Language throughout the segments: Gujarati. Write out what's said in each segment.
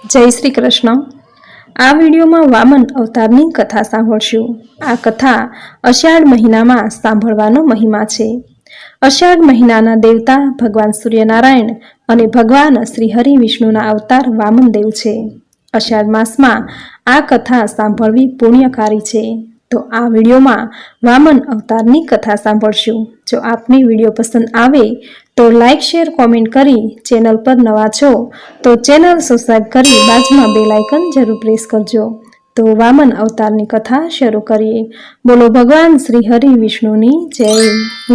જય શ્રી કૃષ્ણ। આ વિડીયોમાં વામન અવતારની કથા સાંભળશું। આ કથા અષાઢ મહિનામાં સાંભળવાનો મહિમા છે। અષાઢ મહિનાના દેવતા ભગવાન સૂર્યનારાયણ અને ભગવાન શ્રી હરિ વિષ્ણુના અવતાર વામનદેવ છે। અષાઢ માસમાં આ કથા સાંભળવી પુણ્યકારી છે। તો આ વિડીયોમાં વામન અવતારની કથા સાંભળશું। જો આપને વિડીયો પસંદ આવે તો લાઈક શેર કોમેન્ટ કરી, ચેનલ પર નવા છો તો ચેનલ સબસ્ક્રાઈબ કરી બાજુમાં બેલ આઇકન જરૂર પ્રેસ કરજો। તો વામન અવતારની કથા શરૂ કરીએ। બોલો ભગવાન શ્રી હરિ વિષ્ણુની જય।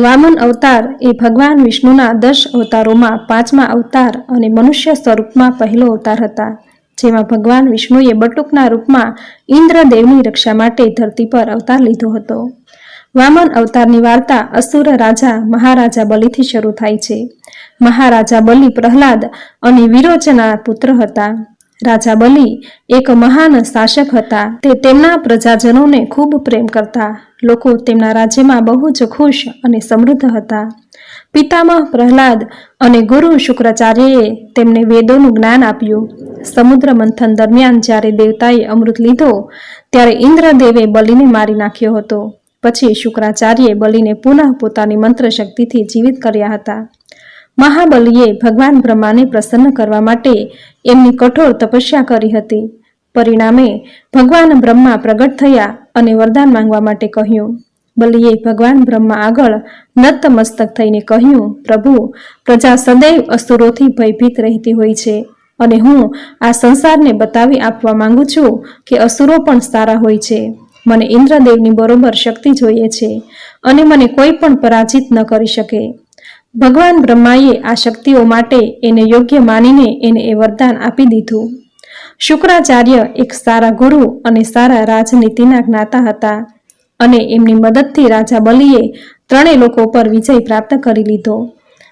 વામન અવતાર એ ભગવાન વિષ્ણુના 10 અવતારોમાં 5મા અવતાર અને મનુષ્ય સ્વરૂપમાં પહેલો અવતાર હતા, જેમાં ભગવાન વિષ્ણુએ બટુકના રૂપમાં ઇન્દ્રદેવની રક્ષા માટે ધરતી પર અવતાર લીધો હતો। વામન અવતારની વાર્તા અસુર રાજા મહારાજા બલિથી શરૂ થાય છે। મહારાજા બલિ પ્રહલાદ અને વિરોચના પુત્ર હતા। રાજા બલિ એક મહાન શાસક હતા। તે તેમના પ્રજાજનોને ખૂબ પ્રેમ કરતા। લોકો તેમના રાજ્યમાં બહુ જ ખુશ અને સમૃદ્ધ હતા। પિતામહ પ્રહલાદ અને ગુરુ શુક્રાચાર્યએ તેમને વેદોનું જ્ઞાન આપ્યું। સમુદ્ર મંથન દરમિયાન જ્યારે દેવતાએ અમૃત લીધો ત્યારે ઇન્દ્રદેવે બલિને મારી નાખ્યો હતો। પછી શુક્રાચાર્યે બલિને પુનઃ પોતાની મંત્ર શક્તિથી જીવિત કર્યા હતા। મહાબલીએ ભગવાન બ્રહ્માને પ્રસન્ન કરવા માટે એમની કઠોર તપસ્યા કરી હતી। પરિણામે ભગવાન બ્રહ્મા પ્રગટ થયા અને વરદાન માંગવા માટે કહ્યું। બલિએ ભગવાન બ્રહ્મા આગળ નતમસ્તક થઈને કહ્યું, પ્રભુ, પ્રજા સદૈવ અસુરોથી ભયભીત રહેતી હોય છે અને હું આ સંસારને બતાવી આપવા માંગુ છું કે અસુરો પણ સારા હોય છે। મને ઇન્દ્રદેવની બરોબર શક્તિ જોઈએ છે અને મને કોઈ પણ પરાજિત ન કરી શકે। ભગવાન બ્રહ્માએ આ શક્તિઓ માટે એને યોગ્ય માનીને એને એ વરદાન આપી દીધું। શુક્રાચાર્ય એક સારા ગુરુ અને સારા રાજનીતિના જ્ઞાતા હતા અને એમની મદદથી રાજા બલિએ 3 લોકો પર વિજય પ્રાપ્ત કરી લીધો।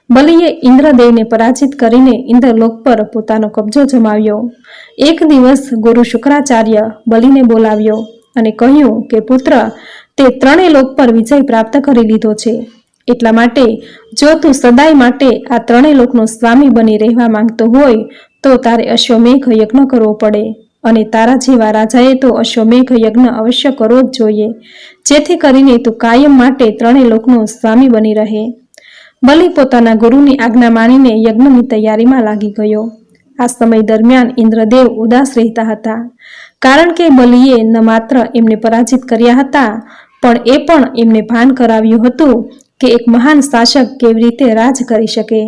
બલિએ ઇન્દ્રદેવને પરાજિત કરીને ઇન્દ્રલોક પર પોતાનો કબજો જમાવ્યો। એક દિવસ ગુરુ શુક્રાચાર્ય બલિને બોલાવ્યો અને કહ્યું કે પુત્ર, તે 3 લોક પર વિજય પ્રાપ્ત કરી લીધો છે, એટલા માટે જો તું સદાય માટે આ 3 લોકનો સ્વામી બની રહેવા માંગતો હોય તો તારે અશ્વમેઘ યજ્ઞ કરવો પડે અને તારા જેવા રાજાએ તો અશ્વમેઘ યજ્ઞ અવશ્ય કરવો જ જોઈએ, જેથી કરીને તું કાયમ માટે 3 લોકનો સ્વામી બની રહે। બલિ પોતાના ગુરુની આજ્ઞા માનીને યજ્ઞની તૈયારીમાં લાગી ગયો। આ સમય દરમિયાન ઇન્દ્રદેવ ઉદાસ રહેતા હતા, કારણ કે બલિએ ન માત્ર એમને પરાજિત કર્યા હતા પણ એ પણ એમને ભાન કરાવ્યું હતું કે એક મહાન શાસક કેવી રીતે રાજ કરી શકે।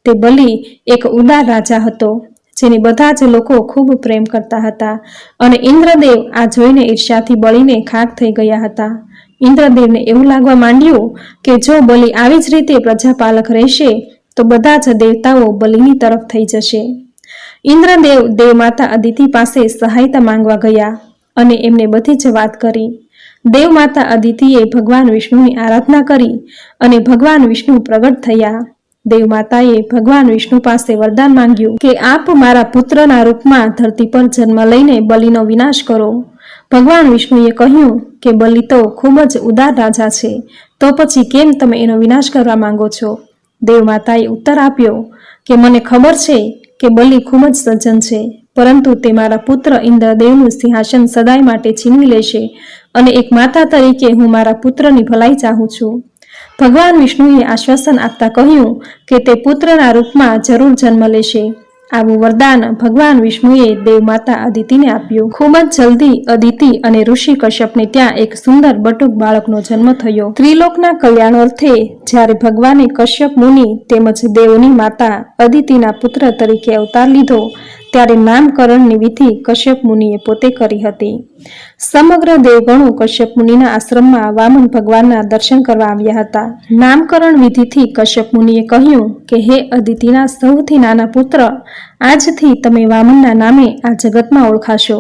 તે બલિ એક ઉદાર રાજા હતો, જેને બધા જ લોકો ખૂબ પ્રેમ કરતા હતા અને ઇન્દ્રદેવ આ જોઈને ઈર્ષ્યાથી બળીને ખાક થઈ ગયા હતા। ઇન્દ્રદેવને એવું લાગવા માંડ્યું કે જો બલિ આવી જ રીતે પ્રજાપાલક રહેશે તો બધા જ દેવતાઓ બલિની તરફ થઈ જશે। ઇન્દ્રદેવ દેવમાતા અદિતિ પાસે સહાયતા માંગવા ગયા અને એમને બધી જ વાત કરી। દેવમાતા અદિતિએ ભગવાન વિષ્ણુની આરાધના કરી અને ભગવાન વિષ્ણુ પ્રગટ થયા। દેવમાતાએ ભગવાન વિષ્ણુ પાસે વરદાન માંગ્યું કે આપ મારા પુત્રના રૂપમાં ધરતી પર જન્મ લઈને બલિનો વિનાશ કરો। ભગવાન વિષ્ણુએ કહ્યું કે બલિ તો ખૂબ જ ઉદાર રાજા છે, તો પછી કેમ તમે એનો વિનાશ કરવા માંગો છો? દેવમાતાએ ઉત્તર આપ્યો કે મને ખબર છે કે બલિ ખૂબ જ સજ્જન છે, પરંતુ તે મારા પુત્ર ઇન્દ્રદેવનું સિંહાસન સદાય માટે છીનવી લેશે અને એક માતા તરીકે હું મારા પુત્રની ભલાઈ ચાહું છું। ભગવાન વિષ્ણુએ આશ્વાસન આપતા કહ્યું કે તે પુત્રના રૂપમાં જરૂર જન્મ લેશે। આવું વરદાન ભગવાન વિષ્ણુએ દેવમાતા અદિતિને આપ્યું। ખૂબ જ જલ્દી અદિતિ અને ઋષિ કશ્યપને ત્યાં એક સુંદર બટુક બાળકનો જન્મ થયો। ત્રિલોકના કલ્યાણ અર્થે જ્યારે ભગવાને કશ્યપ મુનિ તેમજ દેવોની માતા અદિતિના પુત્ર તરીકે અવતાર લીધો ત્યારે નામકરણની વિધિ કશ્યપ મુનિએ પોતે કરી હતી। સમગ્ર દેવગણો કશ્યપ મુનિના આશ્રમમાં વામન ભગવાનના દર્શન કરવા આવ્યા હતા। નામકરણ વિધિથી કશ્યપ મુનિએ કહ્યું કે હે અદિતિના સૌથી નાના પુત્ર, આજથી તમે વામનના નામે આ જગતમાં ઓળખાશો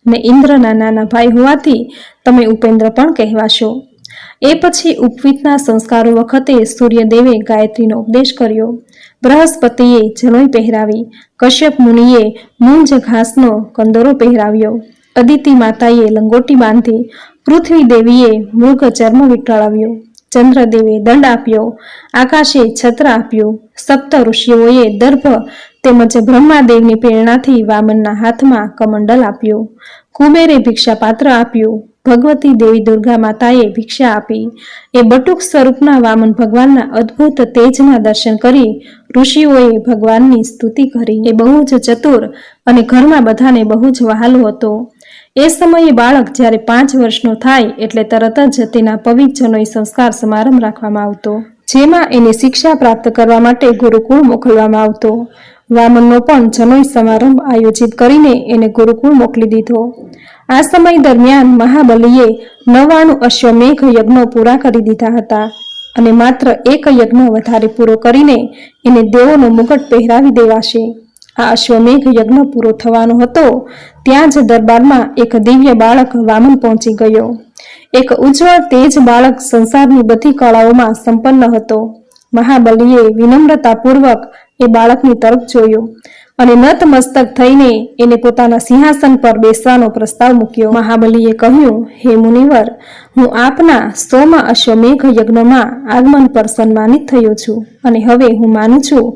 ને ઇન્દ્રના નાના ભાઈ હોવાથી તમે ઉપેન્દ્ર પણ કહેવાશો। એ પછી ઉપવીતના સંસ્કારો વખતે સૂર્યદેવે ગાયત્રીનો ઉપદેશ કર્યો, બૃહસ્પતિએ જનોઈ પહેરાવી, કશ્યપ મુનિએ મૂંજ ઘાસનો કંદોરો પહેરાવ્યો, અદિતિ માતાએ લંગોટી બાંધી, પૃથ્વી દેવીએ મૃગ ચર્મ વીંટાળવ્યો, ચંદ્રદેવે દંડ આપ્યો, આકાશે છત્ર આપ્યું, સપ્ત ઋષિઓએ દર્ભ તેમજ બ્રહ્માદેવની પ્રેરણાથી વામનના હાથમાં કમંડલ આપ્યું, કુબેરે ભિક્ષાપાત્ર આપ્યું, ભગવતી દેવી દુર્ગા માતાએ ભિક્ષા આપી. એ બટુક સ્વરૂપના વામન ભગવાનના અદ્ભુત તેજના દર્શન કરી ઋષિઓએ ભગવાનની સ્તુતિ કરી. એ બહુ જ ચતુર અને ઘરમાં બધાને બહુ જ વહાલો હતો. એ સમયે બાળક જ્યારે 5 વર્ષનો થાય એટલે તરત જ તેના પવિત્ર જનોઈ સંસ્કાર સમારંભ રાખવામાં આવતો, જેમાં એને શિક્ષા પ્રાપ્ત કરવા માટે ગુરુકુળ મોકલવામાં આવતો. વામનનો પણ જનોઈ સમારંભ આયોજિત કરીને એને ગુરુકુળ મોકલી દીધો. આ સમય દરમિયાન મહાબલીએ 99 અશ્વમેઘ યજ્ઞો પૂરા કરી દીધા હતા અને માત્ર એક યજ્ઞ વધારે પૂરો કરીને એને દેવોનો મુગટ પહેરાવી દેવાશે. આ અશ્વમેઘ યજ્ઞ પૂરો થવાનો હતો ત્યાં જ દરબારમાં એક દિવ્ય બાળક વામન પહોંચી ગયો. એક ઉજ્જવળ તેજ બાળક સંસારની બધી કળાઓમાં સંપન્ન હતો. મહાબલીએ વિનમ્રતાપૂર્વક એ બાળકની તરફ જોયું અને નતમસ્તક થઈને એને પોતાના સિંહાસન પર બેસવાનો પ્રસ્તાવ મૂક્યો. મહાબલીએ કહ્યું, હે મુનિવર, હું આપના 100મા અશ્વમેઘ યજ્ઞમાં આગમન પર સન્માનિત થયો છું અને હવે હું માનું છું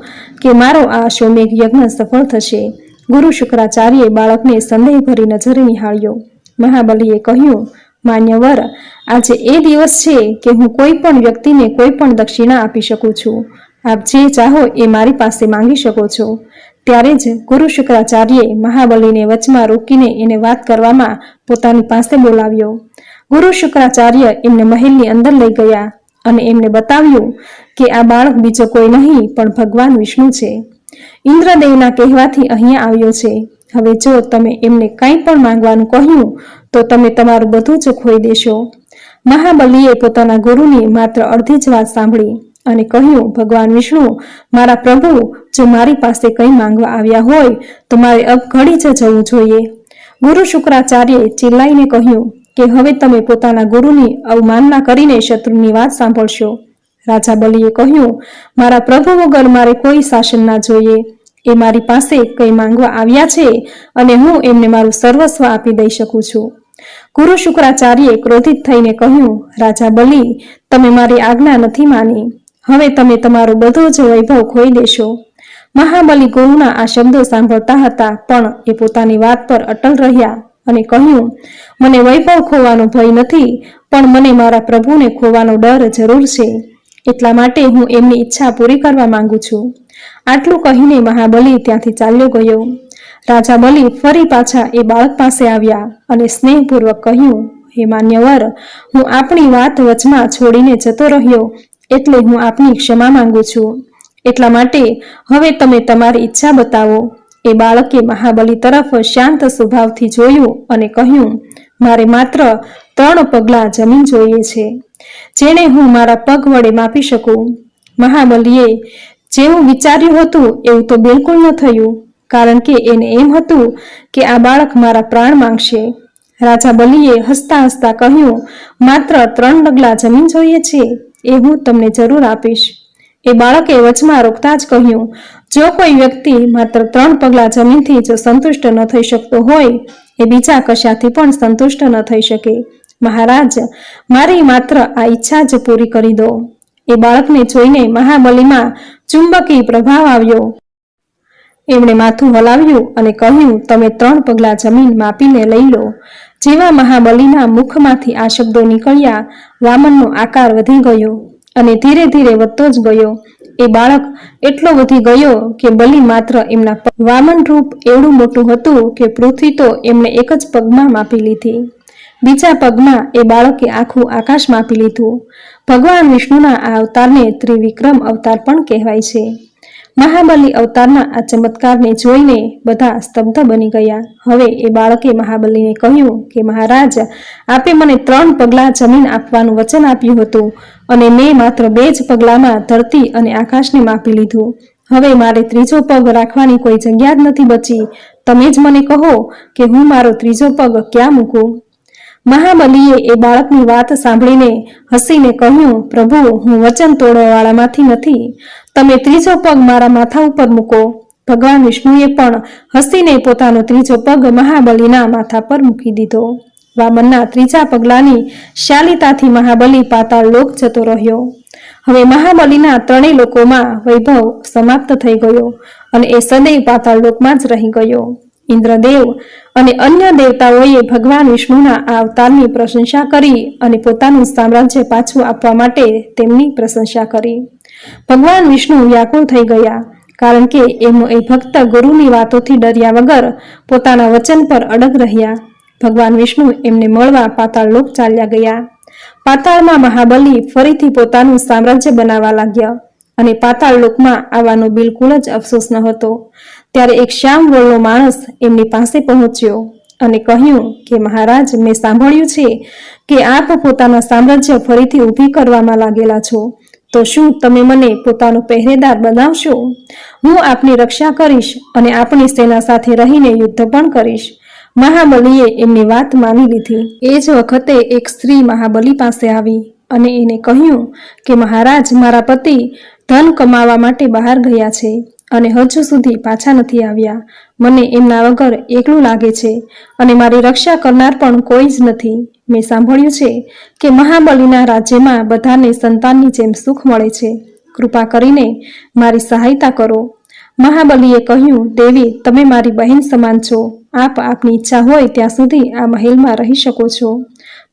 કે મારો આ અશ્વમેઘ યજ્ઞ સફળ થશે. ગુરુ શુક્રાચાર્યે બાળકને સંદેહભરી નજરે નિહાળ્યો. મહાબલીએ કહ્યું, માન્યવર, આજે એ દિવસ છે કે હું કોઈ પણ વ્યક્તિને કોઈ પણ દક્ષિણા આપી શકું છું. આપ જે ચાહો એ મારી પાસે માંગી શકો છો. ત્યારે જ ગુરુ શુક્રાચાર્યે મહાબલીને વચમાં રોકીને એને વાત કરવામાં પોતાની પાસે બોલાવ્યો. ગુરુ શુક્રાચાર્ય એમને મહેલની અંદર લઈ ગયા અને એમને બતાવ્યું કે આ બાળક બીજો કોઈ નહીં પણ ભગવાન વિષ્ણુ છે. ઇન્દ્રદેવના કહેવાથી અહીંયા આવ્યો છે. હવે જો તમે એમને કંઈ પણ માંગવાનું કહ્યું તો તમે તમારું બધું જ ખોઈ દેશો. મહાબલીએ પોતાના ગુરુની માત્ર અડધી જ વાત સાંભળી અને કહ્યું, ભગવાન વિષ્ણુ, મારા પ્રભુ જો મારી પાસે કંઈ માંગવા આવ્યા હોય તો મારે અબ ઘડી જ જવું જોઈએ. ગુરુ શુક્રાચાર્યે ચિલ્લાઈને કહ્યું કે હવે તમે પોતાના ગુરુની અવમાનના કરીને શત્રુની વાત સાંભળશો. રાજા બલીએ કહ્યું, મારા પ્રભુ વગર મારે કોઈ શાસન ના જોઈએ. એ મારી પાસે કંઈ માંગવા આવ્યા છે અને હું એમને મારું સર્વસ્વ આપી દઈ શકું છું. ગુરુ શુક્રાચાર્યે ક્રોધિત થઈને કહ્યું, રાજા બલી, તમે મારી આજ્ઞા નથી માની. હવે તમે તમારો બધો જ વૈભવ ખોઈ દેશો. મહાબલી ગુરુના આ શબ્દો સાંભળતા હતા પણ એ પોતાની વાત પર અટલ રહ્યા અને કહ્યું, મને વૈભવ ખોવાનો ભય નથી પણ મને મારા પ્રભુને ખોવાનો ડર જરૂર છે. એટલા માટે હું એમની ઈચ્છા પૂરી કરવા માંગુ છું. આટલું કહીને મહાબલી ત્યાંથી ચાલ્યો ગયો. રાજા બલી ફરી પાછા એ બાળક પાસે આવ્યા અને સ્નેહપૂર્વક કહ્યું, હે માન્યવર, હું આપણી વાત વચમાં છોડીને જતો રહ્યો એટલે હું આપની ક્ષમા માંગુ છું. એટલા માટે હવે તમે તમારી ઈચ્છા બતાવો. એ બાળકે મહાબલી તરફ શાંત સ્વભાવથી જોયું અને કહ્યું, મારે માત્ર 3 પગલાં જમીન જોઈએ છે જેને હું મારા પગ વડે માપી શકું. મહાબલીએ જેવું વિચાર્યું હતું એવું તો બિલકુલ ન થયું, કારણ કે એને એમ હતું કે આ બાળક મારા પ્રાણ માંગશે. રાજા બલીએ હસતા હસતા કહ્યું, માત્ર 3 ડગલા જમીન જોઈએ છે, એ હું તમને જરૂર આપીશ. એ બાળકે વચમાં રોકતા જ કહ્યું, જો કોઈ વ્યક્તિ માત્ર 3 પગલા જમીનથી જો સંતુષ્ટ ન થઈ શકતો હોય એ બીજા કશાથી પણ સંતુષ્ટ ન થઈ શકે. મહારાજ, મારી માત્ર આ ઈચ્છા જ પૂરી કરી દો. એ બાળકને જોઈને મહાબલીમાં ચુંબકી પ્રભાવ આવ્યો. એમણે માથું હલાવ્યું અને કહ્યું, તમે 3 પગલા જમીન માપીને લઈ લો. જેવા મહાબલીના મુખમાંથી આ શબ્દો નીકળ્યા, વામનનો આકાર વધી ગયો અને ધીરે ધીરે વધતો જ ગયો. એ બાળક એટલો વધી ગયો કે બલી માત્ર એમના વામન રૂપ એવડું મોટું હતું કે પૃથ્વી તો એમણે એક જ પગમાં માપી લીધી. બીજા પગમાં એ બાળકે આખું આકાશ માપી લીધું. ભગવાન વિષ્ણુના આ અવતારને ત્રિવિક્રમ અવતાર પણ કહેવાય છે. મહાબલી અવતારના આ ચમત્કારને જોઈને બધા સ્તબ્ધ બની ગયા. હવે એ બાળકે મહાબલીને કહ્યું કે મહારાજ, આપે મને 3 પગલાં જમીન આપવાનું વચન આપ્યું હતું અને મેં માત્ર 2 જ પગલામાં ધરતી અને આકાશને માપી લીધું. હવે મારે 3જો પગ રાખવાની કોઈ જગ્યા જ નથી બચી. તમે જ મને કહો કે હું મારો 3જો પગ ક્યાં મૂકું? મહાબલીએ એ બાળકની વાત સાંભળીને હસીને કહ્યું, પ્રભુ, હું વચન તોડવાવાળામાંથી નથી. તમે 3જો પગ મારા માથા ઉપર મૂકો. ભગવાન વિષ્ણુએ પણ હસીને પોતાનો 3જો પગ મહાબલીના માથા પર મૂકી દીધો. વામનના 3જા પગલાની શાલિતાથી મહાબલી પાતાળ લોક જતો રહ્યો. હવે મહાબલીના ત્રણેય લોકોમાં વૈભવ સમાપ્ત થઈ ગયો અને એ સદૈવ પાતાળ લોકમાં જ રહી ગયો. ઇન્દ્રદેવ અને અન્ય દેવતાઓએ ભગવાન વિષ્ણુના આ અવતારની પ્રશંસા કરી અને પોતાનું સામ્રાજ્ય પાછું આપવા માટે તેમની પ્રશંસા કરી. ભગવાન વિષ્ણુ વ્યાકુળ થઈ ગયા, કારણ કે એમનો એ ભક્ત ગુરુની વાતોથી ડર્યા વગર પોતાના વચન પર અડગ રહ્યા. ભગવાન વિષ્ણુ એમને મળવા પાતાળ લોક ચાલ્યા ગયા. પાતાળમાં મહાબલી ફરીથી પોતાનું સામ્રાજ્ય બનાવવા લાગ્યા અને પાતાળ લોકમાં આવવાનો બિલકુલ જ અફસોસ ન હતો. ત્યારે એક શ્યામ વર્ણનો માણસ એમની પાસે પહોંચ્યો અને કહ્યું કે મહારાજ, મેં સાંભળ્યું છે કે આપ પોતાના સામ્રાજ્ય ફરીથી ઊભી કરવામાં લાગેલા છો, તો શું તમે મને પોતાનો પહેરેદાર બનાવશો? હું આપની રક્ષા કરીશ અને આપણી સેના સાથે રહીને યુદ્ધ પણ કરીશ. મહાબલીએ એમની વાત માની લીધી. એ જ વખતે એક સ્ત્રી મહાબલી પાસે આવી અને એને કહ્યું કે મહારાજ, મારા પતિ ધન કમાવા માટે બહાર ગયા છે અને હજુ સુધી પાછા નથી આવ્યા. મને એમના વગર એકલું લાગે છે અને મારી રક્ષા કરનાર પણ કોઈ જ નથી. મેં સાંભળ્યું છે કે મહાબલીના રાજ્યમાં બધાને સંતાનની જેમ સુખ મળે છે. કૃપા કરીને મારી સહાયતા કરો. મહાબલીએ કહ્યું, દેવી, તમે મારી બહેન સમાન છો. આપ આપની ઈચ્છા હોય ત્યાં સુધી આ મહેલમાં રહી શકો છો.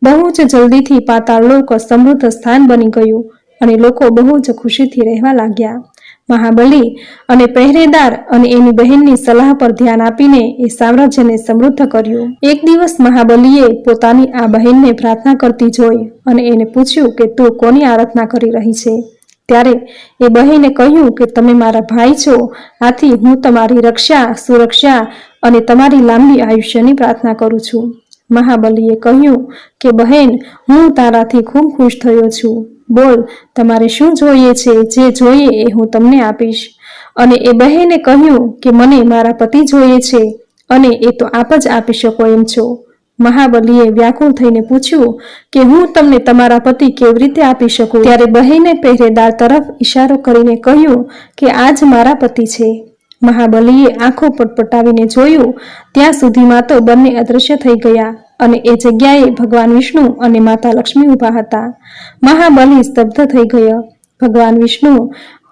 બહુ જ જલ્દીથી પાતાળ લોક સમૃદ્ધ સ્થાન બની ગયું અને લોકો બહુ જ ખુશીથી રહેવા લાગ્યા. મહાબલી અને પહેરેદાર અને એની બહેનની સલાહ પર ધ્યાન આપીને એ સામ્રાજ્યને સમૃદ્ધ કર્યું. એક દિવસ મહાબલીએ પોતાની આ બહેનને પ્રાર્થના કરતી જોઈ અને એને પૂછ્યું કે તું કોની આરાધના કરી રહી છે? ત્યારે એ બહેને કહ્યું કે તમે મારા ભાઈ છો, આથી હું તમારી રક્ષા, સુરક્ષા અને તમારી લાંબી આયુષ્યની પ્રાર્થના કરું છું. મહાબલીએ કહ્યું કે બહેન, હું તારાથી ખૂબ ખુશ થયો છું. બોલ, તમારે શું જોઈએ છે? જે જોઈએ એ હું તમને આપીશ. અને એ બહેને કહ્યું કે મને મારા પતિ જોઈએ છે અને એ તો આપ જ આપી શકો એમ છો. મહાબલીએ વ્યાકુળ થઈને પૂછ્યું કે હું તમને તમારા પતિ કેવી રીતે આપી શકું? ત્યારે બહેને પહેરેદાર તરફ ઈશારો કરીને કહ્યું કે આ જ મારા પતિ છે. મહાબલીએ આંખો પટપટાવીને જોયું, ત્યાં સુધીમાં તો બંને અદૃશ્ય થઈ ગયા અને એ જગ્યાએ ભગવાન વિષ્ણુ અને માતા લક્ષ્મી ઊભા હતા. મહાબલી સ્તબ્ધ થઈ ગયો. ભગવાન વિષ્ણુ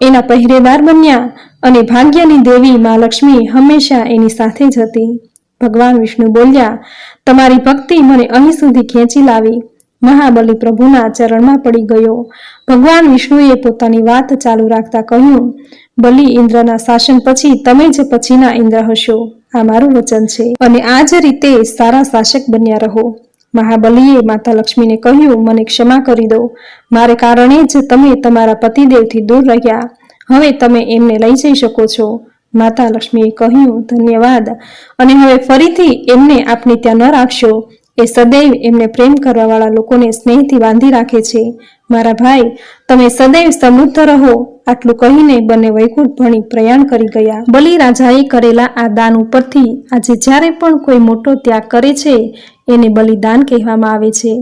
એના પહેરેદાર બન્યા અને ભાગ્યની દેવી મા લક્ષ્મી હંમેશા એની સાથે જ હતી. ભગવાન વિષ્ણુ બોલ્યા, તમારી ભક્તિ મને અહીં સુધી ખેંચી લાવી. મહાબલી પ્રભુના ચરણમાં પડી ગયો. ભગવાન વિષ્ણુએ પોતાની વાત ચાલુ રાખતા કહ્યું, બલિ ઇન્દ્રના શાસન પછી તમે જ પછીના ઇન્દ્ર હશો. આ મારું વચન છે અને આ જ રીતે સારા શાસક બન્યા રહો. મહાબલીએ માતા લક્ષ્મીને કહ્યું, મને ક્ષમા કરી દો. મારે કારણે જ તમે તમારા પતિદેવથી દૂર રહ્યા. હવે તમે એમને લઈ જઈ શકો છો. માતા લક્ષ્મીએ કહ્યું, ધન્યવાદ, અને હવે ફરીથી એમને આપને ત્યાં ન રાખશો. એ સદૈવ એમને પ્રેમ કરવાવાળા લોકોને સ્નેહથી બાંધી રાખે છે. મારા ભાઈ, તમે સદૈવ સમૃદ્ધ રહો. આટલું કહીને બંને વૈકુંઠ ભણી પ્રયાણ કરી ગયા. બલિ રાજાએ કરેલા આ દાન ઉપરથી આજે જ્યારે પણ કોઈ મોટો ત્યાગ કરે છે એને બલિદાન કહેવામાં આવે છે.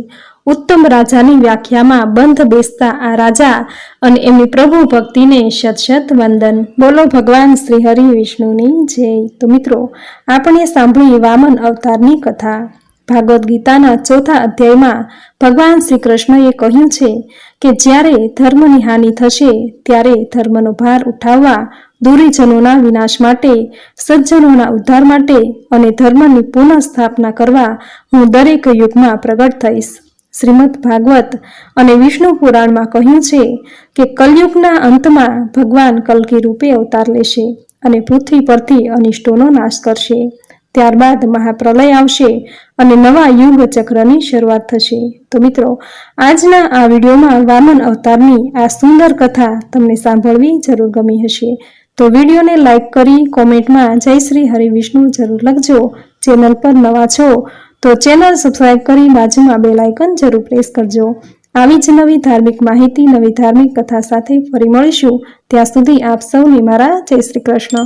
ઉત્તમ રાજાની વ્યાખ્યામાં બંધ બેસતા આ રાજા અને એમની પ્રભુ ભક્તિને શત શત વંદન. બોલો ભગવાન શ્રી હરિ વિષ્ણુની જય. તો મિત્રો, આપણે સાંભળી વામન અવતારની કથા. ભાગવદ ગીતાના 4થા અધ્યાયમાં ભગવાન શ્રી કૃષ્ણએ કહ્યું છે કે જ્યારે ધર્મની હાનિ થશે ત્યારે ધર્મનો ભાર ઉઠાવવા, દુરીજનોના વિનાશ માટે, સજ્જનોના ઉદ્ધાર માટે અને ધર્મની પુનઃ સ્થાપના કરવા હું દરેક યુગમાં પ્રગટ થઈશ. શ્રીમદ ભાગવત અને વિષ્ણુ પુરાણમાં કહ્યું છે કે કલયુગના અંતમાં ભગવાન કલ્કી રૂપે અવતાર લેશે અને પૃથ્વી પરથી અનિષ્ટોનો નાશ કરશે. ત્યારબાદ મહાપ્રલય આવશે અને નવા યુગ ચક્રની શરૂઆત થશે. તો મિત્રો, આજના આ વિડીયોમાં વામન અવતારની આ સુંદર કથા તમને સાંભળવી જરૂર ગમી હશે. તો વિડીયોને લાઈક કરી કોમેન્ટમાં જય શ્રી હરિ વિષ્ણુ જરૂર લખજો. ચેનલ પર નવા છો તો ચેનલ સબસ્ક્રાઇબ કરી બાજુમાં બેલ આઇકન જરૂર પ્રેસ કરજો. આવી જ નવી ધાર્મિક માહિતી, નવી ધાર્મિક કથા સાથે ફરી મળીશું. ત્યાં સુધી આપ સૌને મારા જય શ્રી કૃષ્ણ.